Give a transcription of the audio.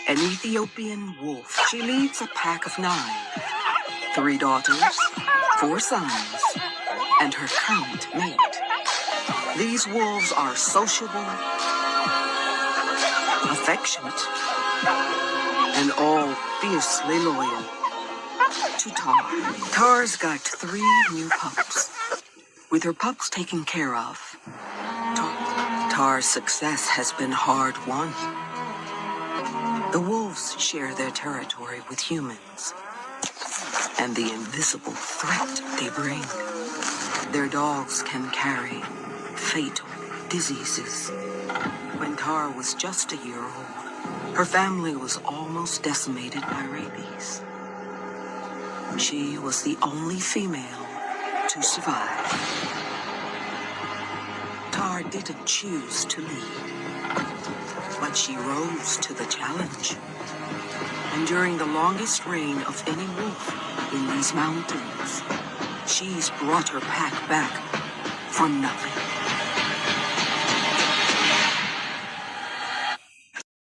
an Ethiopian wolf. She leads a pack of 9, 3 daughters, 4 sons, and her current mate. These wolves are sociable, affectionate, and all fiercely loyal to Tar. Tar's got 3 new pups. With her pups taken care of, Tar's success has been hard-won. The wolves share their territory with humans, and the invisible threat they bring. Their dogs can carry fatal diseases. When Tar was just a year old, her family was almost decimated by rabies. She was the only female to survive. Tar didn't choose to lead, but she rose to the challenge. And during the longest reign of any wolf in these mountains, she's brought her pack back from nothing.